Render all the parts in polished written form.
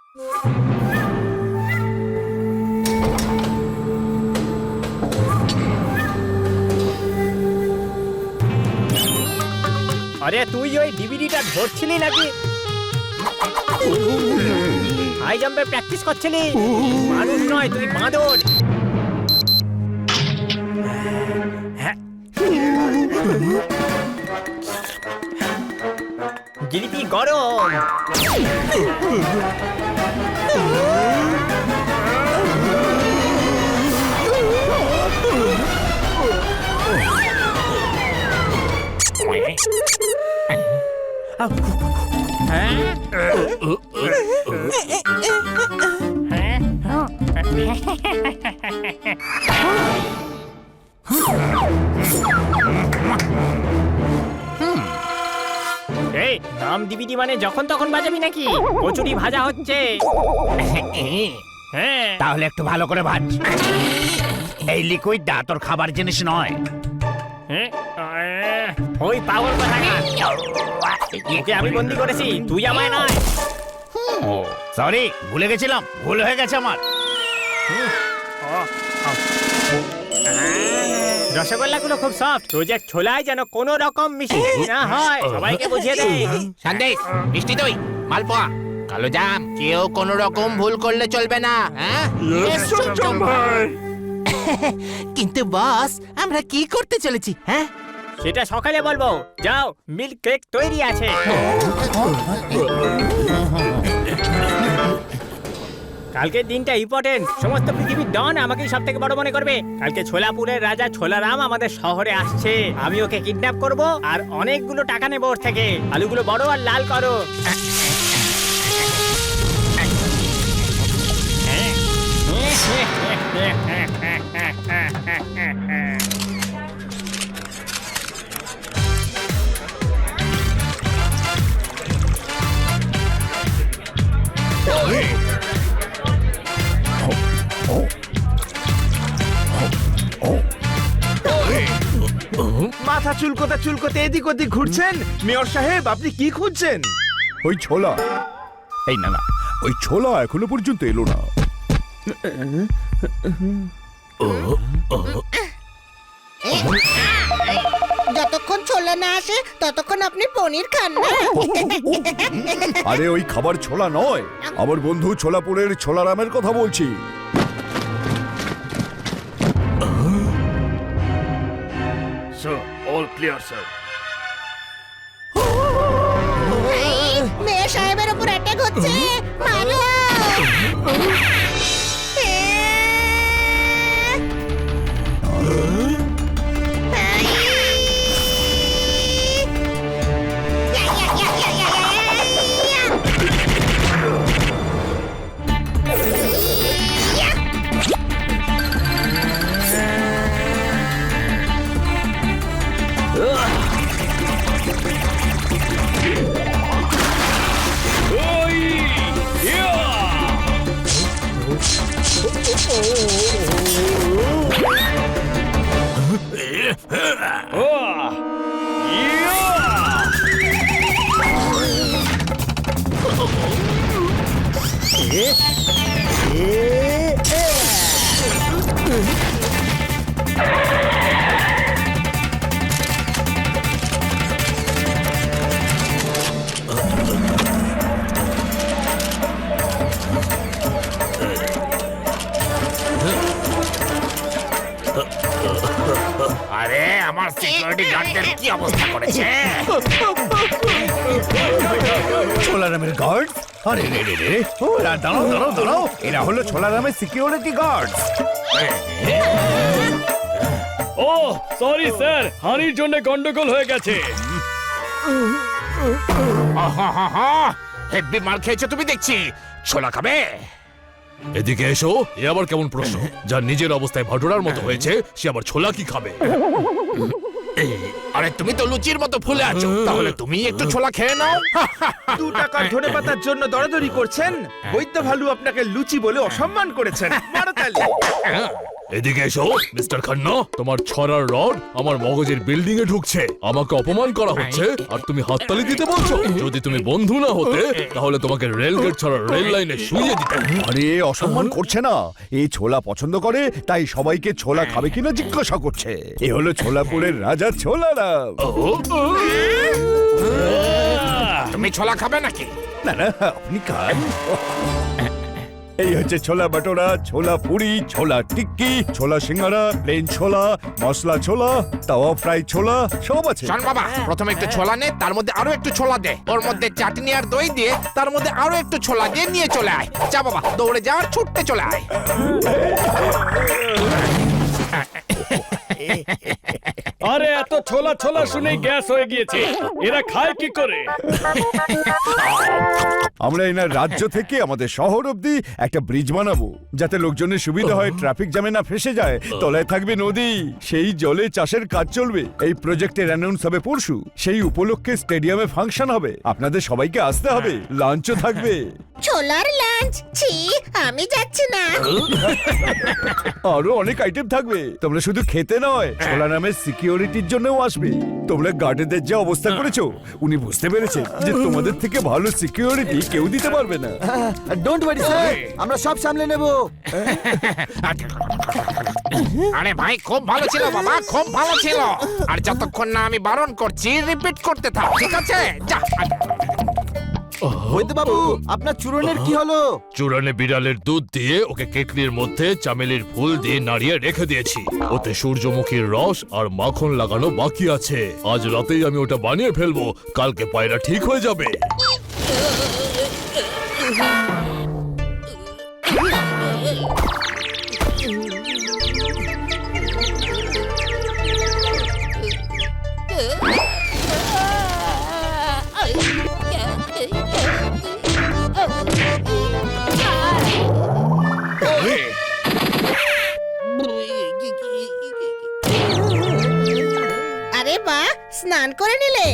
আরে তুই ওই ডিভিডিটা ধরছিলি নাকি? হাই জাম্পের প্র্যাকটিস করছিলি? মানুষ নয়, তুই বাঁদর। গিরিপি গরম। এই নাম ডিভিডি মানে যখন তখন বাজাবি নাকি? কচুরি ভাজা হচ্ছে। হ্যাঁ, তাহলে একটু ভালো করে ভাজ। এই লিকুইডটা তোর খাবার জিনিস নয়। ওই পাগল কোথাকার, ওকে আমি বন্দি করেছি, তুই আমায় নয়। সরি, ভুলে গেছিলাম, ভুল হয়ে গেছে আমার। রসগোল্লাগুলো খুব সফট, রোজের ছোলায় যেন কোনো রকম মিশিয়ে না হয়। সবাইকে বুঝিয়ে দে। সন্দেশ, মিষ্টি দই, মালপোয়া, কালো জাম, কেউ কোনো রকম ভুল করলে চলবে না। হ্যাঁ, কিন্তু বস, আমরা কি করতে চলেছি? হ্যাঁ, সেটা সকালে বলবো। যাও, মিল্ক কেক তৈরি আছে। কালকের দিনটা ইম্পর্টেন্ট। সমস্ত পৃথিবীর ডন আমাকেই সব থেকে বড় মনে করবে। কালকে ছোলাপুরের রাজা ছোলারাম আমাদের শহরে আসছে। আমি ওকে কিডন্যাপ করব আর অনেকগুলো টাকা নেব ওর থেকে। আলুগুলো বড় আর লাল করো। মাথা চুলকোতে এদিক ওদিক ঘুরছেন। মেয়র সাহেব, আপনি কি খুঁজছেন? ওই ছোলা। এই না না, ওই ছোলা এখনো পর্যন্ত এলো না। যতক্ষণ ছোলা না আসে ততক্ষণ আপনি পনির খান না। আরে ওই খাবার ছোলা নয়, আমার বন্ধু ছোলাপুরের ছোলারামের কথা বলছি। মেয়র সাহেবের উপর অ্যাটাক হচ্ছে, মারো। আরে আমার সিকিউরিটি গার্ডদের কি অবস্থা করেছে? ছোলারামের গার্ড? আরে রে রে রে, ওরা দাঁড়াও দাঁড়াও দাঁড়াও, এরা হলো ছোলারামের সিকিউরিটি গার্ড। ও সরি স্যার, হানির জন্য গন্ডগোল হয়ে গেছে। হেব্বি মাল খেয়েছো তুমি দেখছি। ছোলা খাবে? এদিকে এসো। এ আবার কেমন প্রশ্ন? যার নিজের অবস্থায় ভটুরার মতো হয়েছে সে আবার ছোলা কি খাবে? আরে তুমি তো লুচির মতো ফুলে আছো, তাহলে তুমি একটু ছোলা খেয়ে নাও। 2 টাকার ধনে পাতার জন্য দরাদরি করছেন? বৈদ্য ভালু আপনাকে লুচি বলে অসম্মান করেছেন। মারো তালি। এদিকে এসো মিস্টার খান্না, তোমার ছড়ার রড আমার মগজের বিল্ডিং এ ঢুকছে, আমাকে অপমান করা হচ্ছে আর তুমি হাততালি দিতে বলছো। যদি তুমি বন্ধু না হতে তাহলে তোমাকে রেলগেট ছাড়া রেল লাইনে শুইয়ে দিতাম। আরে অসম্মান করছে না, এই ছোলা পছন্দ করে তাই সবাইকে ছোলা খাবে কিনা জিজ্ঞাসা করছে। এ হলো ছোলাপুরের রাজা ছোলারাম। তুমি ছোলা খাবে নাকি? না না, আপনি খান। এই হচ্ছে ছোলা বাটোরা, ছোলা পুরি, ছোলা টিক্কি, ছোলা সিঙ্গারা, প্লেন ছোলা, মশলা ছোলা, তাওয়া ফ্রাই ছোলা সব আছে। শোন বাবা, প্রথমে একটু ছোলা নে, তার মধ্যে আরো একটু ছোলা দে, ওর মধ্যে চাটনি আর দই দিয়ে তার মধ্যে আরো একটু ছোলা দিয়ে নিয়ে চলে আয়। যা বাবা, দৌড়ে যা আর ছুটতে চলে আয়। আরে এত ছোলা ছোলা শুনেই গ্যাস হয়ে গিয়েছে, এরা খায় কি করে? আমরা এনার রাজ্য থেকে আমাদের শহর অবধি একটা ব্রিজ বানাবো, যাতে লোকজনের সুবিধা হয়, ট্রাফিক জ্যামে না ফেসে যায়। তলায় থাকবে নদী, সেই জলে চাষের কাজ চলবে। এই প্রজেক্টের অ্যানাউন্স হবে পরশু, সেই উপলক্ষে স্টেডিয়ামে ফাংশন হবে। আপনাদের সবাইকে আসতে হবে, লাঞ্চও থাকবে। ছোলার লাঞ্চ? ছি, আমি যাচ্ছি না। আরো অনেক আইটেম থাকবে, তোমরা শুধু খেতে নয়, ছোলা নামের সিকিউরিটির জন্যও আসবে। তোমরা গার্ডেদের যে অবস্থা করেছো, উনি বুঝতে পেরেছেন যে তোমাদের থেকে ভালো সিকিউরিটি কেউ দিতে পারবে না। ডোন্ট ওয়ারি স্যার, আমরা সব সামলে নেব। আরে ভাই, খুব ভালো ছিল বাবা, খুব ভালো ছিল। আর যতক্ষণ না আমি বারণ করছি, রিপিট করতে থাক, ঠিক আছে? যা। বৈদ্য বাবু, আপনার চূরণের কি হলো? চূড়ানে বিড়ালের দুধ দিয়ে ওকে কেটলির মধ্যে চামেলির ফুল দিয়ে নাড়িয়ে রেখে দিয়েছি। ওতে সূর্যমুখীর রস আর মাখন লাগানো বাকি আছে। আজ রাতেই আমি ওটা বানিয়ে ফেলবো, কালকে পায়রা ঠিক হয়ে যাবে। আরে বাহ, স্নান করে নিলে?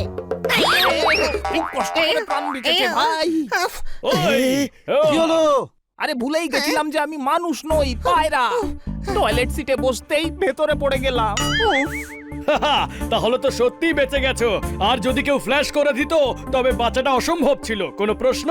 খুব কষ্ট করে প্রাণ বেঁচেছে ভাই। আফ, ওই, কি হলো? আরে ভুলেই গেছিলাম যে আমি মানুষ নই, পায়রা। টয়লেট সিটে বসতেই ভেতরে পড়ে গেলাম। উফ। হাহা, তাহলে তো সত্যিই বেঁচে গেছো। আর যদি কেউ ফ্ল্যাশ করে দিত তবে বাঁচাটা অসম্ভব ছিল। কোনো প্রশ্ন?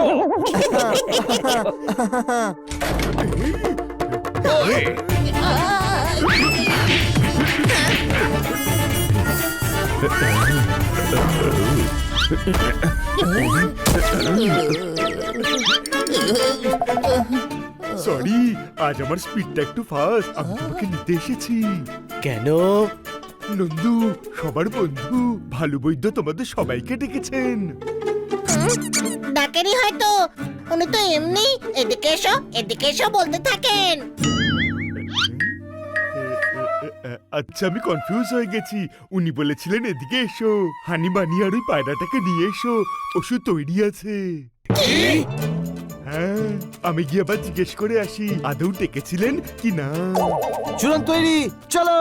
সরি, আজ আমার স্পিডটা একটু ফাস্ট, আমি তোমাকে নিতে এসেছি। কেন? নন্দু, সবার বন্ধু, ভালো বৈদ্য তোমাদের সবাইকে ডেকেছেন। ডাকেনি হয়তো, উনি তো এমনি এদিকে এসো এদিকে এসো বলতে থাকেন। আচ্ছা, আমি কনফিউজ হয়ে গেছি। উনি বলেছিলেন এদিকে এসো, হানি বানি আর ওই পায়রাটাকে নিয়ে এসো, ওষুধ তৈরি আছে। হ্যাঁ, আমি গিয়ে আবার জিজ্ঞেস করে আসি আদৌ ডেকেছিলেন কি না। চূরণ তৈরি, চলো।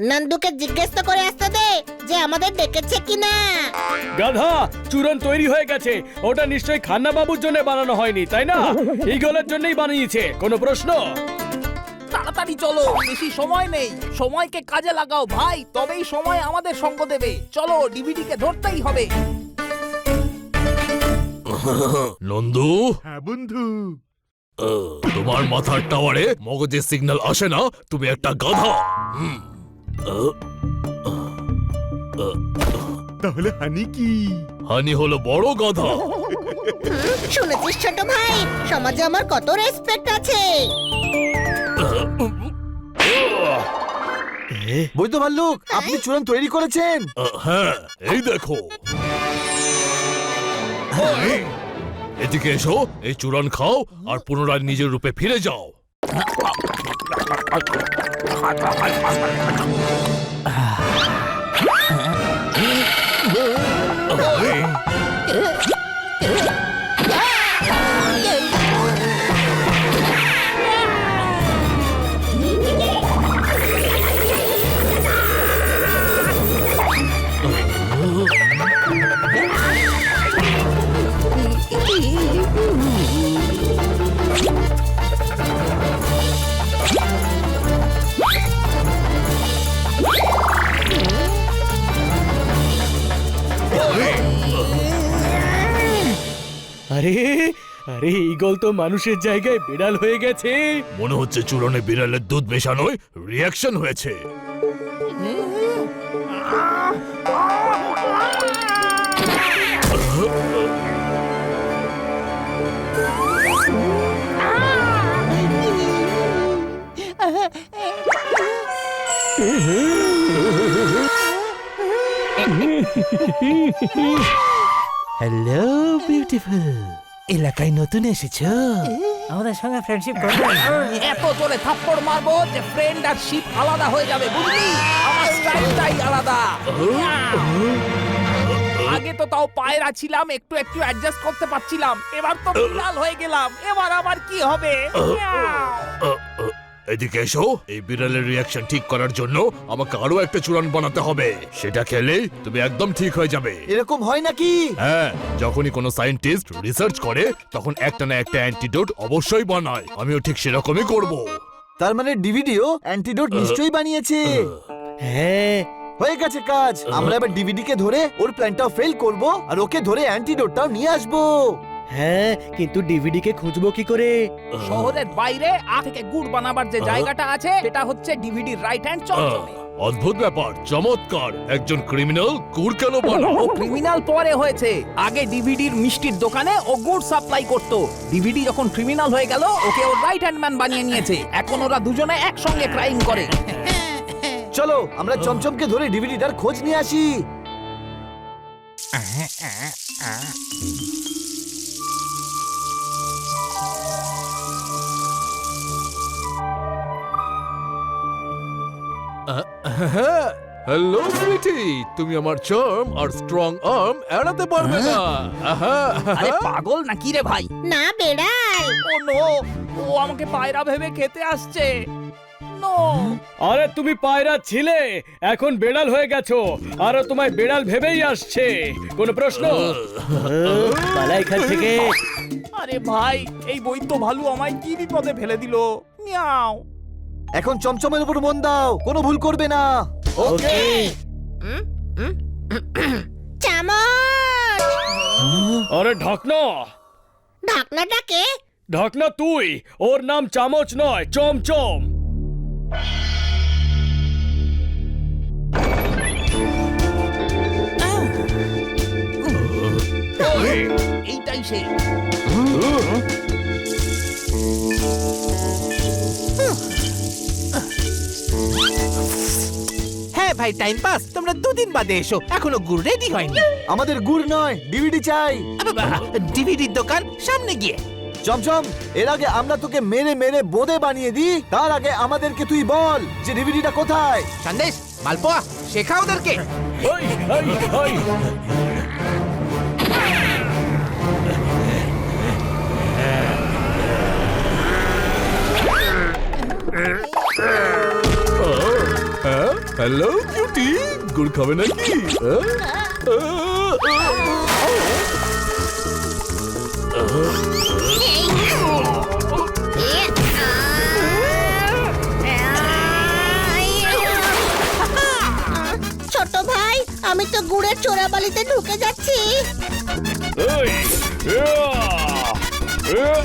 নন্দুকে জিজ্ঞেস তো করে আসতে দে যে আমাদের ডেকেছে কিনা। গাধা, চূরণ তৈরি হয়ে গেছে। ওটা নিশ্চয়ই খান্না বাবুর জন্য বানানো হয়নি, তাই না? ইগলের জন্যই বানিয়েছে। কোনো প্রশ্ন? তাড়াতাড়ি চলো, বেশি সময় নেই। সময়কে কাজে লাগাও ভাই, তবেই সময় আমাদের সঙ্গ দেবে। চলো, ডিভিডি কে ধরতেই হবে। নন্দু, হ্যাঁ বন্ধু। তোমার মাথার টাওয়ারে মগজের সিগন্যাল আসে না, তুমি একটা গাধা। তাহলে হানি কি? হানি হলো বড় গাধা। শুনেছিস ছোট ভাই, সমাজে আমার কত রেসপেক্ট আছে। বৈদ্য ভাল্লুক, আপনি চূরণ তৈরি করেছেন? হ্যাঁ, এই দেখো। এদিকে এসো, এই চূড়ান খাও আর পুনরায় নিজের রূপে ফিরে যাও। আরে আরে ঈগল তো মানুষের জায়গায় বিড়াল হয়ে গেছে। মনে হচ্ছে চূড়নে বিড়ালের দুধ মেশানোয় রিয়াকশন হয়েছে। হ্যালো বিউটিফুল, এলাকায় নতুন এসেছো? আমাদের সঙ্গে ফ্রেন্ডশিপ করবে? এত জোরে থাপ্পড় মারবো যে ফ্রেন্ড আর শিপ আলাদা হয়ে যাবে, বুঝলি? আমার স্টাইলটাই আলাদা। আগে তো তাও পায়রা ছিলাম, একটু একটু অ্যাডজাস্ট করতে পারছিলাম, এবার তো বিড়াল হয়ে গেলাম, এবার আবার কি হবে? এদিকে এসো। এই বিড়ালের রিয়াকশন ঠিক করার জন্য আমাকে আরো একটা চূড়ান বানাতে হবে। সেটা খেলে তুমি একদম ঠিক হয়ে যাবে। এরকম হয় নাকি? হ্যাঁ, যখনই কোনো সায়েন্টিস্ট রিসার্চ করে তখন একটা না একটা অ্যান্টিডোট অবশ্যই বানায়। আমিও ঠিক সেরকমই করব। তার মানে ডিভিডিও অ্যান্টিডোট নিশ্চয়ই বানিয়েছে। হ্যাঁ, হয়ে গেছে কাজ। আমরা এবার ডিভিডি কে ধরে ওর প্ল্যানটাও ফেল করব আর ওকে ধরে অ্যান্টিডোটটাও নিয়ে আসবো। হ্যাঁ, কিন্তু ডিভিডি কে খুঁজবো কি করে? শহরের বাইরে থেকে গুড় বানাবার যে জায়গাটা আছে সেটা হচ্ছে ডিভিডির রাইট হ্যান্ড চমচমে। অদ্ভুত ব্যাপার, চমৎকার। একজন ক্রিমিনাল গুড় কেন বানায়? ও ক্রিমিনাল পরে হয়েছে, আগে ডিভিডির মিষ্টির দোকানে ও গুড় সাপ্লাই করত। ডিভিডি যখন ক্রিমিনাল হয়ে গেল ওকে ওর রাইট হ্যান্ড ম্যান বানিয়ে নিয়েছে। এখন ওরা দুজনে একসঙ্গে ক্রাইম করে। চলো আমরা চমচমকে ধরে ডিভিডিটার খোঁজ নিয়ে আসি। হ্যালো সুইটি, তুমি আমার চার্ম আর স্ট্রং আর্ম এড়াতে পারবে না। আরে পাগল নাকি রে ভাই? না বেড়াল। ও নো, ও আমাকে পায়রা ভেবে খেতে আসছে। নো, আরে তুমি পায়রা ছিলে, এখন বেড়াল হয়ে গেছো, আরো তোমায় বেড়াল ভেবেই আসছে। কোনো প্রশ্ন? পালা এখান থেকে। আরে ভাই, এই বৈদ্য ভালু আমায় কি বিপদে ফেলে দিল। মিয়াও। এখন চমচমের উপর মন দাও, কোনো ভুল করবে না। ওকে। চামচ। আরে ঢাকনা, ঢাকনাটাকে ঢাকনা তুই। ওর নাম চামচ নয়, চমচম। এইটাই সেই। হ্যাঁ ভাই, টাইম পাস। তোমরা দুদিন বাদে এসো, এখনো গুড় রেডি হয়নি। আমাদের গুড় নয়, ডিভিডি চাই। ডিভিডির দোকান সামনে গিয়ে। চমচম, এর আগে আমরা তোকে মেরে মেরে বোঁদে বানিয়ে দিই, তার আগে আমাদেরকে তুই বল যে ডিভিডিটা কোথায়। সন্দেশ, মালপোয়া, শেখা ওদেরকে। ওই, ওই, ওই। হ্যালো বিউটি, গুড় খাবে নাকি? ছোট ভাই, আমি তো গুড়ের চোরাবালিতে ঢুকে যাচ্ছি। ওই, ইয়া, ইয়া।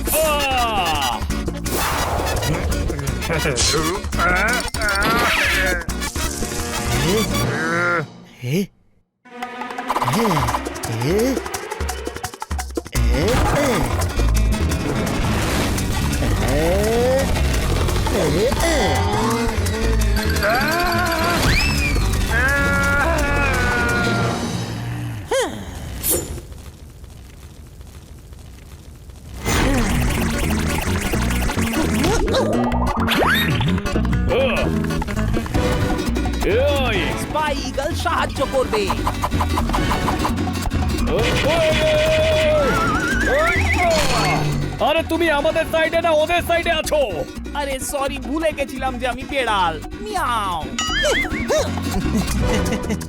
ওই, স্পাই ইগল সাহায্য করবে। আরে তুমি আমাদের সাইডে না ওদের সাইডে আছো? আরে সরি, ভুলে গেছিলাম যে আমি বেড়াল। মিয়াও।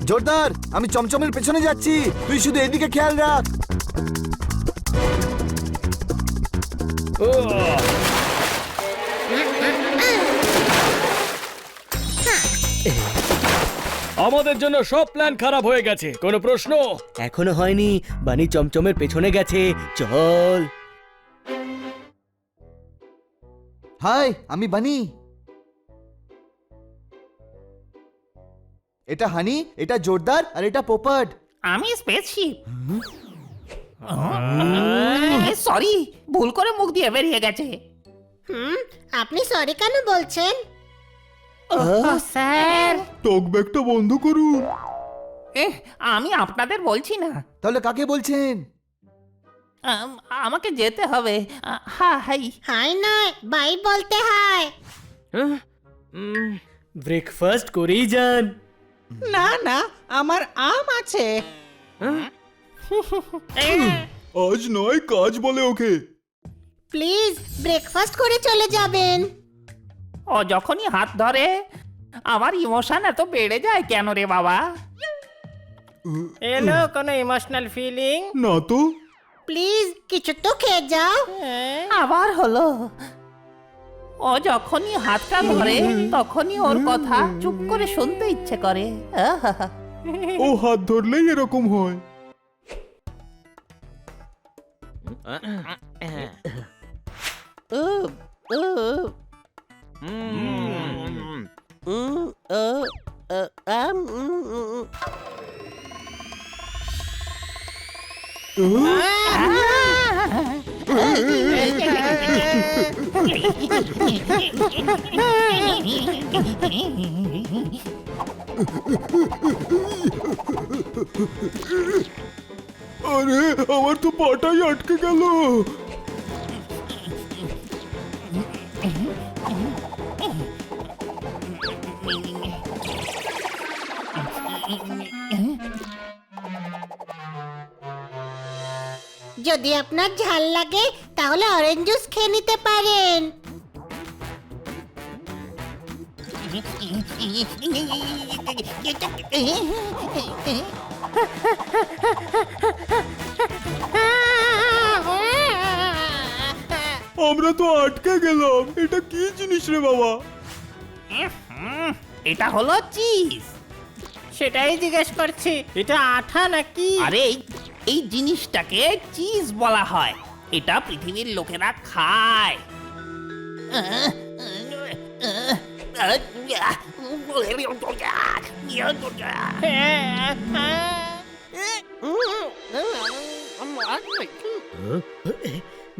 জোরদার, আমি চমচমের পেছনে যাচ্ছি, তুই শুধু এদিকে খেয়াল রাখ। ও, আমাদের জন্য সব প্ল্যান খারাপ হয়ে গেছে। কোনো প্রশ্ন? এখনো হয়নি, বানি চমচমের পেছনে গেছে, চল। হাই, আমি বানি। এটা হানি, এটা জোরদার, আর এটা পোপট। আমি স্পেসশিপ। সরি, ভুল করে মুখ দিয়ে বেরিয়ে গেছে। আপনি সরি কেন বলছেন? স্যার, টকব্যাকটা বন্ধ করুন। আমি আপনাদের বলছি না। তাহলে কাকে বলছেন? আমাকে যেতে হবে। হাই। হাই নয়, বাই বলতে হয়। ব্রেকফাস্ট করেই যান। না না, আমার আম আছে। আজ নয়, কাজ বলে ওকে। প্লিজ ব্রেকফাস্ট করে চলে যাবেন। ও যখনই হাত ধরে আমার ইমোশন এত বেড়ে যায় কেন রে বাবা? এলো কোনো ইমোশনাল ফিলিং? না তো। প্লিজ কিছু তো খেয়ে যাও। আবার হলো। ও যখনই হাতটা ধরে তখনই ওর কথা চুপ করে শুনতে ইচ্ছে করে। ও হাত ধরলেই এরকম হয়। আরে, আমার তো পাটাই আটকে গেল। যদি আপনার ঝাল লাগে তাহলে অরেঞ্জ জুস খেয়ে নিতে পারেন। আমরা তো আটকে গেলাম। এটা কি জিনিস রে বাবা? এটা হলো চিজ। সেটাই জিজ্ঞেস করছি, এটা আঠা নাকি? আরে এই জিনিসটাকে চিজ বলা হয়। এটা পৃথিবীর লোকেরা খায়।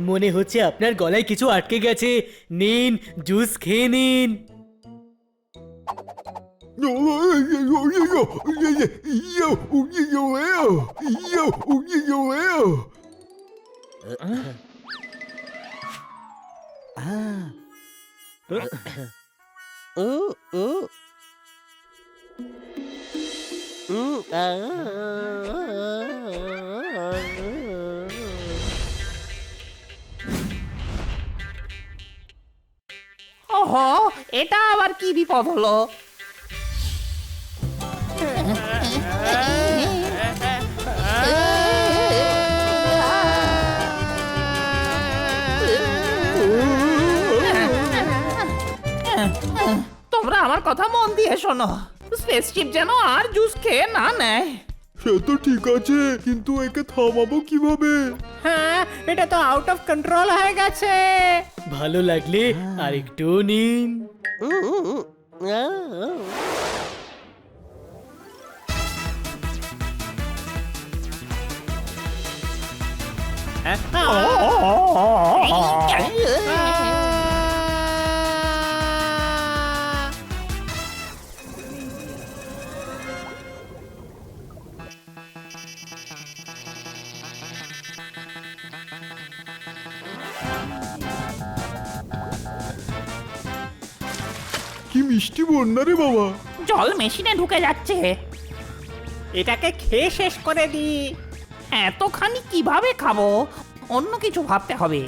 মনে হচ্ছে আপনার গলায় কিছু আটকে গেছে। নিন, জুস খেয়ে নিন। ওহো, এটা আবার কি বিপদ হলো? তোমরা আমার কথা মন দিয়ে শোনো। স্পেসশিপ যেন আর জুস খেয়ে না নেয়। সে তো ঠিক আছে, কিন্তু একে থামাবো কিভাবে? হ্যাঁ, এটা তো আউট অফ কন্ট্রোল হয়ে গেছে। ভালো লাগলে আরেকটু নিন। কি মিষ্টি বন্যা রে বাবা। জল মেশিনে ঢুকে যাচ্ছে। এটাকে খেয়ে শেষ করে দি। এতখানি কিভাবে খাবো? অন্য কিছু ভাবতে হবে।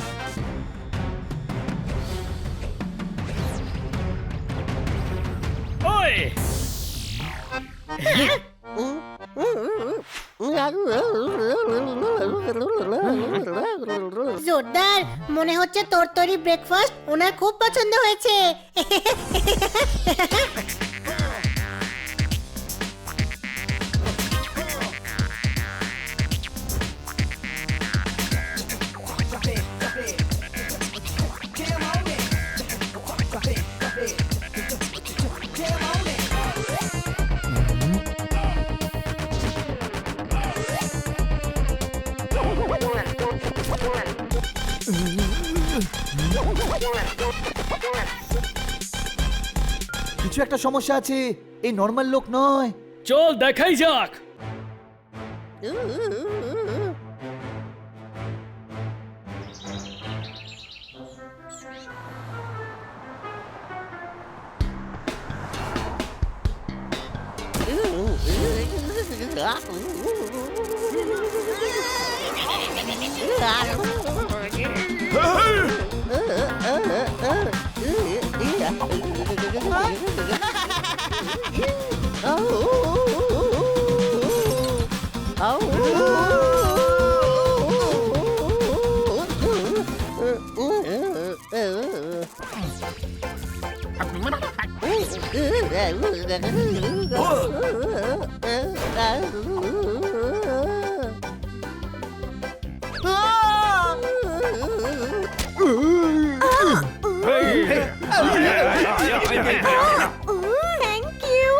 ওই জোরদার, মনে হচ্ছে তোর তৈরি ব্রেকফাস্ট ওনার খুব পছন্দ হয়েছে। কিছু একটা সমস্যা আছে, এই নর্মাল লোক নয়। চল দেখাই যাক। Thank you.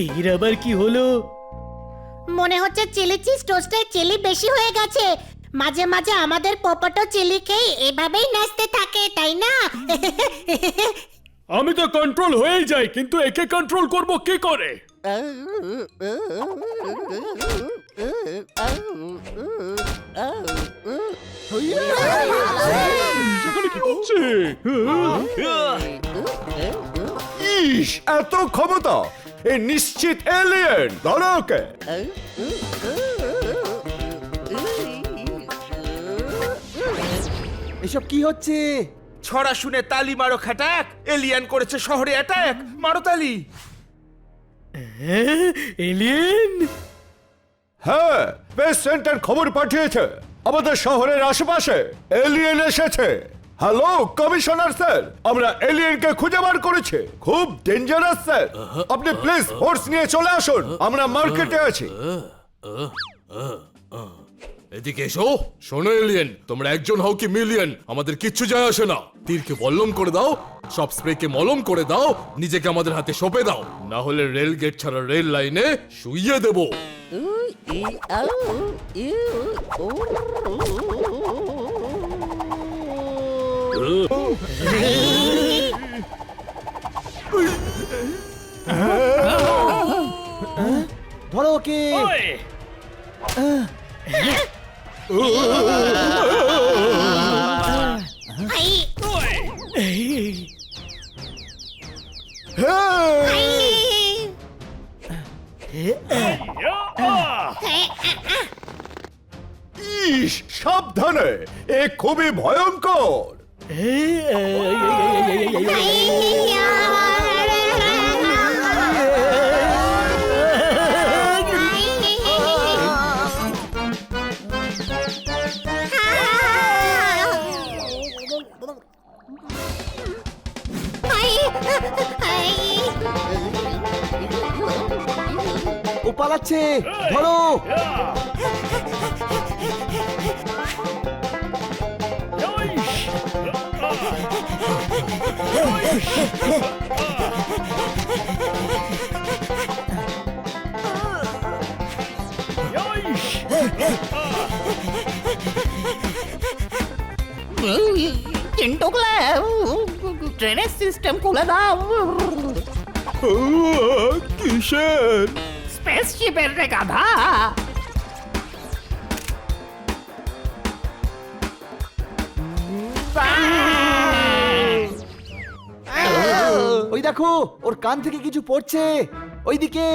এর আবার কি হলো? মনে হচ্ছে চিলি চিজ টোস্টে চিলি বেশি হয়ে গেছে। মাঝে মাঝে আমাদের পোপটো চিলি খেয়ে এভাবেই নাচতে থাকে, তাই না? আমি তো কন্ট্রোল হয়েই যাই, কিন্তু একে কন্ট্রোল করব কি করে? ইস, এত ক্ষমতা! এ নিশ্চিত এলিয়েন। ধরো ওকে। এসব কি হচ্ছে? ছড়া শুনে তালি মারো খাটাক, এলিয়ান করেছে শহরে অ্যাটাক, মারো তালি। এলিয়েন? হ্যাঁ, স্পেস সেন্টার খবর পাঠিয়েছে আমাদের শহরের আশেপাশে এলিয়েন এসেছে। হ্যালো কমিশনার স্যার, আমরা এলিয়েনকে খুঁজে বার করেছি। খুব ডেঞ্জারাস স্যার, আপনি প্লিজ ফোর্স নিয়ে চলে আসুন। আমরা মার্কেটে আছি। এদিকে এসো। শোনো এলিয়েন, তোমরা একজন হও কি মিলিয়ন, আমাদের কিচ্ছু যায় আসে না। তীরকে বল্লম করে দাও, সব স্প্রেকে মলম করে দাও, নিজেকে আমাদের হাতে সঁপে দাও, না হলে রেল গেট ছাড়া রেল লাইনে শুইয়ে দেবো। ধরো ওকে। ওই, এই, ইস, সাবধানে, এ খুবই ভয়ঙ্কর। ও পালাচ্ছে, ধরো। চিন্টুকলা, ট্রেনের সিস্টেম খুলে দাও। কিসের? স্পেসশিপের রে গাধা। ওই দেখো, ওর কান থেকে কিছু পড়ছে ওইদিকে।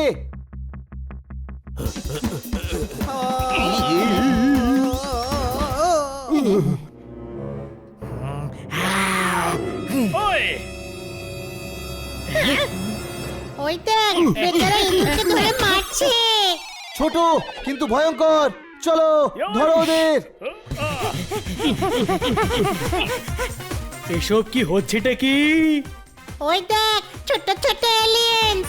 ওই, ওই দেখ, বেচারা ইঁদুরকে ধরে মারছে। ছোট কিন্তু ভয়ঙ্কর। চলো ধরো ওদের। এসব কি হচ্ছেটা কি? ওই দেখ, ছোট ছোট এলিয়েন্স।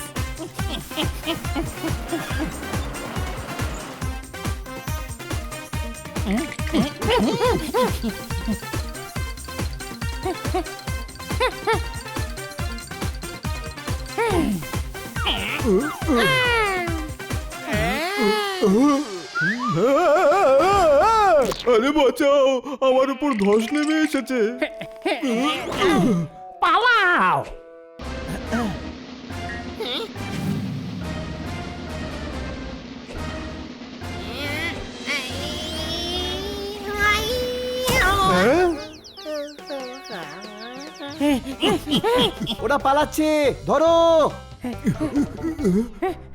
আরে বাঁচাও, আমার উপর ধস নেমে এসেছে। পালাও। ওরা পালাচ্ছে, ধরো।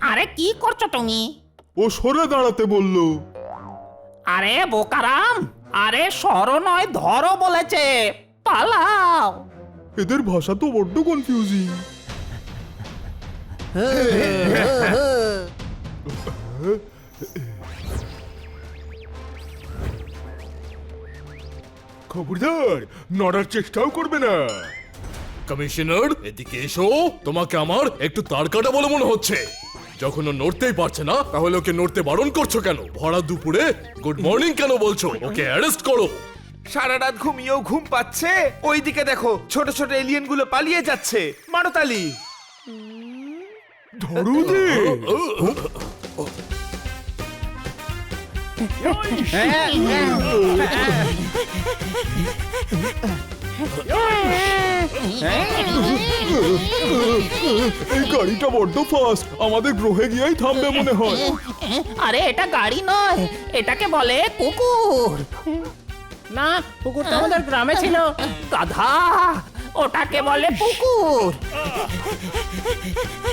আরে কি করছো তুমি? ও সরে দাঁড়াতে বললো। আরে বোকারাম, আরে সরো নয় ধরো বলেছে, পালাও। এদের ভাষা তো বড্ড কনফিউজিং। খবরদার, নড়ার চেষ্টাও করবে না। কমিশনার এদিকে এসো, তোমাকে আমার একটু তার কাটা বলে মনে হচ্ছে। যখন ও নড়তেই পারছে না, তাহলে ওকে নড়তে বারণ করছো কেন? ভরা দুপুরে গুড মর্নিং কেন বলছো? ওকে অ্যারেস্ট করো। সারা রাত ঘুমিয়েও ঘুম পাচ্ছে। ওইদিকে দেখো, ছোট ছোট এলিয়েন গুলো পালিয়ে যাচ্ছে। মারো তালি। ধরো দে। এই গাড়িটা বড্ড ফাস্ট, আমাদের গ্রহে গিয়েই থামবে মনে হয়। আরে এটা গাড়ি নয়, এটাকে বলে কুকুর। না, কুকুরটা আমাদের গ্রামে ছিল। গাধা, ওটাকে বলে কুকুর।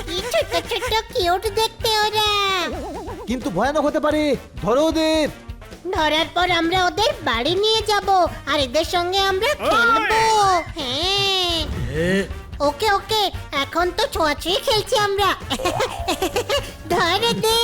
কি ছোট্ট ছোট্ট কিউট দেখতে ওরা। কিন্তু ভয়ানক হতে পারে, ধরো ওদের। ধরার পর আমরা ওদের বাড়ি নিয়ে যাব আর এদের সঙ্গে আমরা খেলবো। হ্যাঁ, ওকে ওকে, এখন তো ছোঁয়াছুঁই খেলছি আমরা। ধরে দে।